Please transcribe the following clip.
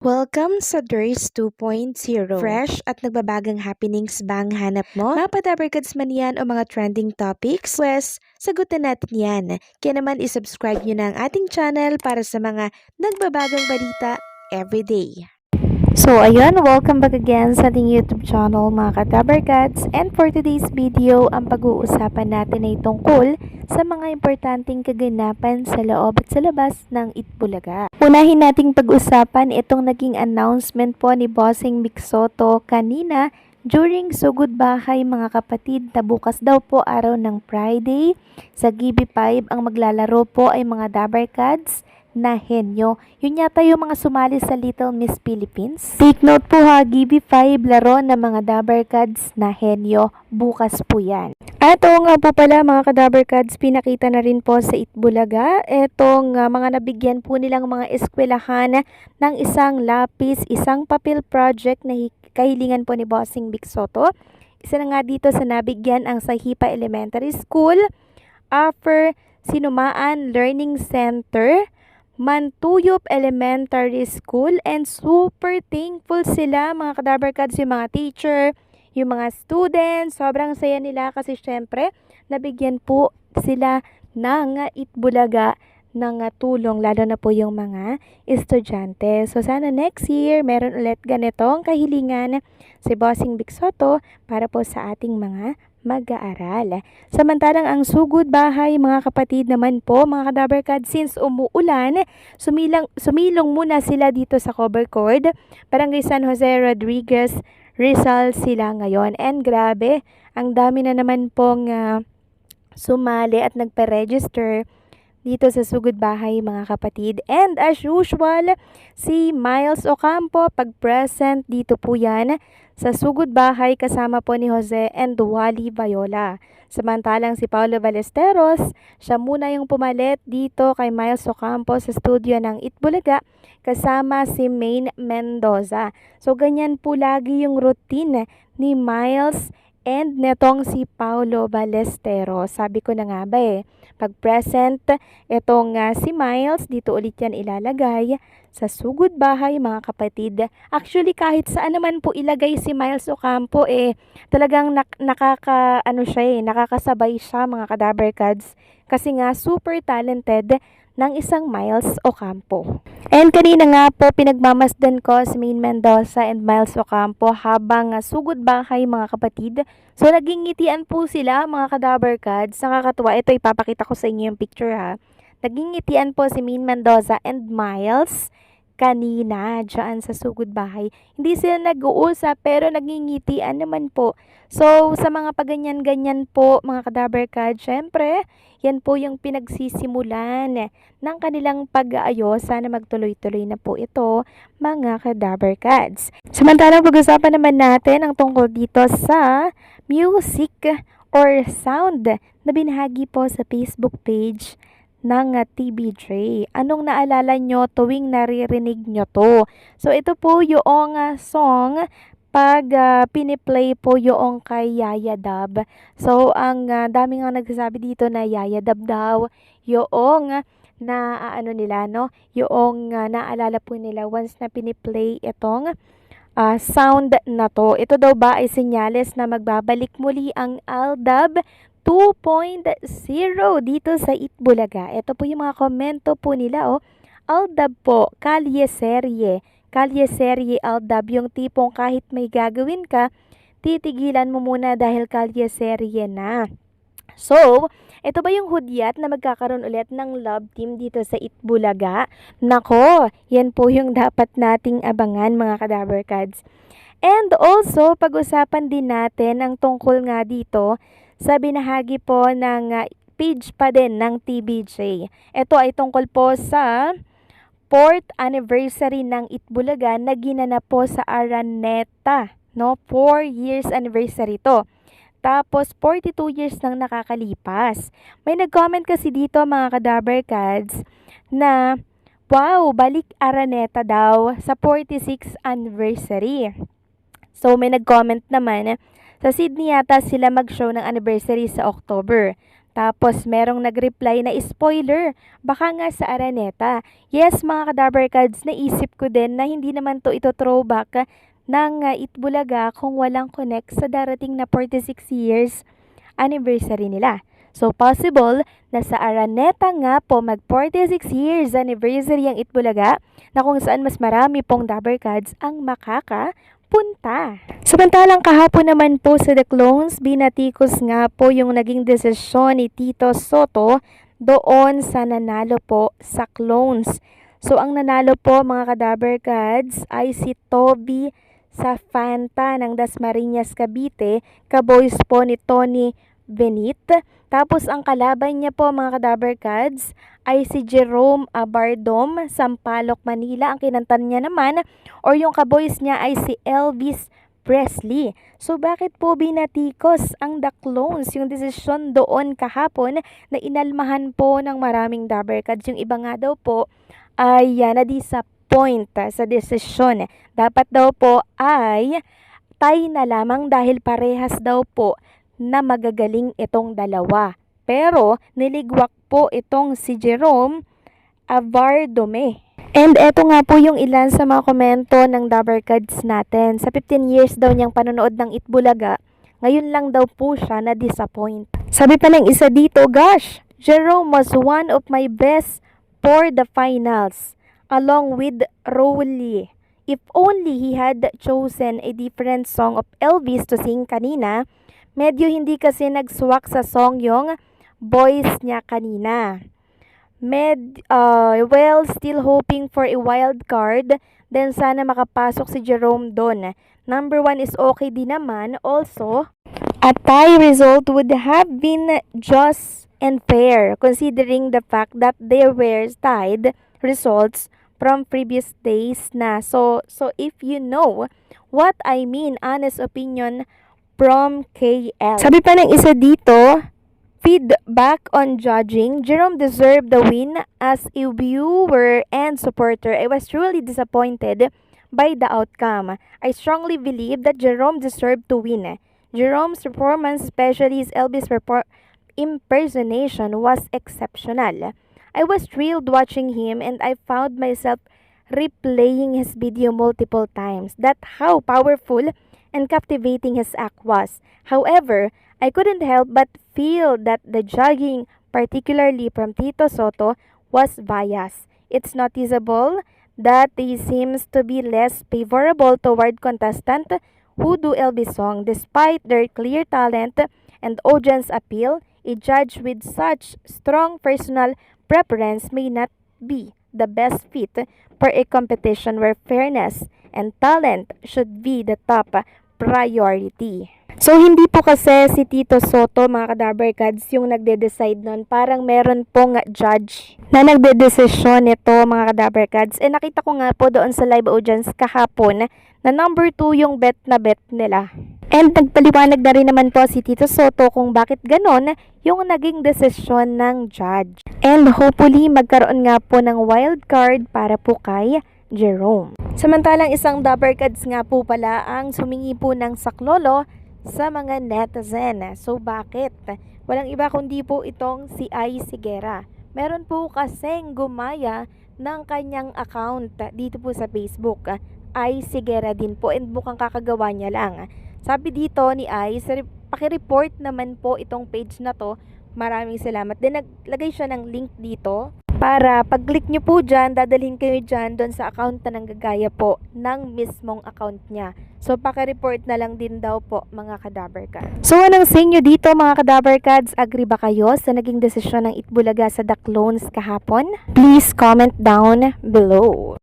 Welcome sa DRS 2.0. Fresh at nagbabagang happenings bang hanap mo? Mga padabarkads man yan o mga trending topics? Pwes, sagutin natin yan. Kaya naman isubscribe nyo na ang ating channel para sa mga nagbabagang balita everyday. So ayun, welcome back again sa ating YouTube channel mga katabarkads, and for today's video, ang pag-uusapan natin ay tungkol sa mga importanteng kaganapan sa loob at sa labas ng Itbulaga. Unahin nating pag-usapan itong naging announcement po ni Bossing Vic Sotto kanina during Sugod Bahay mga kapatid, na bukas daw po araw ng Friday sa GB5 ang maglalaro po ay mga Dabarkads na henyo. Yun yata yung mga sumali sa Little Miss Philippines. Take note po ha, GB5 laro ng mga Dabarkads na henyo. Bukas po yan. At oo nga po pala mga ka-Dabarkads, pinakita na rin po sa Itbulaga etong mga nabigyan po nilang mga eskwelahan ng isang lapis, isang papel project na kahilingan po ni Bossing Vic Sotto. Isa na nga dito sa nabigyan ang Sahipa Elementary School, Upper Sinumaan Learning Center, Mantuyop Elementary School, and super thankful sila mga ka-Dabarkads, yung mga teacher, yung mga students. Sobrang saya nila kasi syempre nabigyan po sila ng Itbulaga ng tulong, lalo na po yung mga estudyante. So sana next year meron ulit ganitong kahilingan si Bossing Vic Sotto para po sa ating mga mag-aaral. Samantalang ang Sugod Bahay mga kapatid naman po mga ka-Dabarkad, since umuulan, sumilong muna sila dito sa cover court Barangay San Jose Rodriguez, Rizal sila ngayon. And grabe, ang dami na naman pong sumali at nagpa-register dito sa Sugod Bahay mga kapatid. And as usual, si Miles Ocampo pag-present dito po yan sa Sugod Bahay kasama po ni Jose and Wally Viola. Samantalang si Paulo Ballesteros, siya muna yung pumalit dito kay Miles Ocampo sa studio ng Itbulaga kasama si Maine Mendoza. So ganyan po lagi yung routine ni Miles and netong si Paulo Ballesteros. Sabi ko na nga ba pag present itong si Miles, dito ulit yan ilalagay sa Sugod Bahay mga kapatid. Actually kahit saan naman po ilagay si Miles Ocampo talagang nakakasabay siya mga ka-Dabarkads kasi nga super talented ng isang Miles Ocampo. And kanina nga po pinagmamasdan ko si Maine Mendoza and Miles Ocampo habang Sugod Bahay mga kapatid. So naging ngitian po sila mga ka-Dabarkads. Nakakatuwa. Ito ipapakita ko sa inyo yung picture ha. Naging ngitian po si Maine Mendoza and Miles kanina dyan sa Sugod Bahay. Hindi sila nag-uusap pero nagingitian naman po. So sa mga paganyan-ganyan po mga ka-Dabarkad, syempre yan po yung pinagsisimulan ng kanilang pag-aayos. Sana magtuloy-tuloy na po ito mga ka-Dabarkads. Samantalang pag-usapan naman natin ang tungkol dito sa music or sound na binahagi po sa Facebook page ng TBJ. Anong naalala nyo tuwing naririnig nyo to? So ito po yung song pag piniplay po yung kay Yaya Dab. So ang dami nga nagsasabi dito na Yaya Dab daw yung na ano nila no, yung naalala po nila once na piniplay itong sound na to. Ito daw ba ay senyales na magbabalik muli ang Aldab 2.0 dito sa Itbulaga. Ito po yung mga komento po nila Aldab po, kalye serye. Kalye serye Aldab, yung tipong kahit may gagawin ka, titigilan mo muna dahil kalye serye na. So, ito ba yung hudyat na magkakaroon ulit ng love team dito sa Itbulaga? Nako, yan po yung dapat nating abangan mga ka-Dabarkads. And also, pag-usapan din natin ang tungkol nga dito sa binahagi po ng page pa din ng TBJ. Ito ay tungkol po sa 4th anniversary ng Itbulaga na ginanap po sa Araneta. No? 4 years anniversary to. Tapos, 42 years nang nakakalipas. May nag-comment kasi dito mga ka-Dabarkads na wow, balik Araneta daw sa 46th anniversary. So, may nag-comment naman sa Sydney yata sila mag-show ng anniversary sa October. Tapos merong nag-reply na spoiler, baka nga sa Araneta. Yes mga ka-Dabarkads, naisip ko din na hindi naman to ito throwback ng Itbulaga kung walang connect sa darating na 46 years anniversary nila. So possible na sa Araneta nga po mag 46 years anniversary ang Itbulaga na kung saan mas marami pong Dabarkads ang makakapunta. Samantalang kahapon naman po sa The Clones, binatikos nga po yung naging desisyon ni Tito Soto doon sa nanalo po sa Clones. So ang nanalo po mga ka-Dabarkads ay si Toby sa Fanta ng Dasmariñas Cavite, kaboys po ni Tony Benit. Tapos ang kalaban niya po mga ka-Dabarkads ay si Jerome Abardom, Sampaloc, Manila. Ang kinantan niya naman or yung kaboys niya ay si Elvis Presley. So bakit po binatikos ang The Clones yung desisyon doon kahapon na inalmahan po ng maraming Dabarkads? Yung iba nga daw po ay na-disappoint sa desisyon. Dapat daw po ay tie na lamang dahil parehas daw po na magagaling itong dalawa. Pero niligwak po itong si Jerome Avardome. And eto nga po yung ilan sa mga komento ng Dabarkads natin. Sa 15 years daw niyang panonood ng Itbulaga, ngayon lang daw po siya na-disappoint. Sabi pa ng isa dito, gosh, Jerome was one of my best for the finals, along with Rowley. If only he had chosen a different song of Elvis to sing kanina. Medyo hindi kasi nagswak sa song yung voice niya kanina. Well, still hoping for a wild card. Then sana makapasok si Jerome doon. Number 1 is okay din naman. Also, a tie result would have been just and fair considering the fact that there were tied results from previous days na. So if you know what I mean, honest opinion from KL. Sabi pa ng isa dito, feedback on judging, Jerome deserved the win. As a viewer and supporter, I was truly disappointed by the outcome. I strongly believe that Jerome deserved to win. Jerome's performance, especially his Elvis impersonation, was exceptional. I was thrilled watching him and I found myself replaying his video multiple times. That's how powerful and captivating his act was. However, I couldn't help but feel that the judging, particularly from Tito Soto, was biased. It's noticeable that he seems to be less favorable toward contestants who do Elvis song. Despite their clear talent and audience appeal, a judge with such strong personal preference may not be the best fit for a competition where fairness and talent should be the top priority. So, hindi po kasi si Tito Soto, mga ka-Dabarkads, yung nagde-decide nun. Parang meron pong judge na nagde-desisyon nito, mga ka-Dabarkads. Nakita ko nga po doon sa live audience kahapon na number 2 yung bet na bet nila. And nagpaliwanag na rin naman po si Tito Soto kung bakit ganon yung naging desisyon ng judge. And hopefully, magkaroon nga po ng wild card para po kay Jerome. Samantalang isang Dabarkads nga po pala ang sumingi po ng saklolo sa mga netizen. So bakit? Walang iba kundi po itong si Ai Sigera. Meron po kasing gumaya ng kanyang account dito po sa Facebook. Ai Sigera din po and mukhang kakagawa niya lang. Sabi dito ni Ai, paki-report naman po itong page na to. Maraming salamat. Then naglagay siya ng link dito para pag-click nyo po dyan, dadalhin kayo dyan doon sa account na nanggagaya po ng mismong account niya. So, paki-report na lang din daw po mga ka-Dabarkads. So, anong sa inyo dito mga ka-Dabarkads? Agree ba kayo sa naging desisyon ng Itbulaga sa The Clones kahapon? Please comment down below.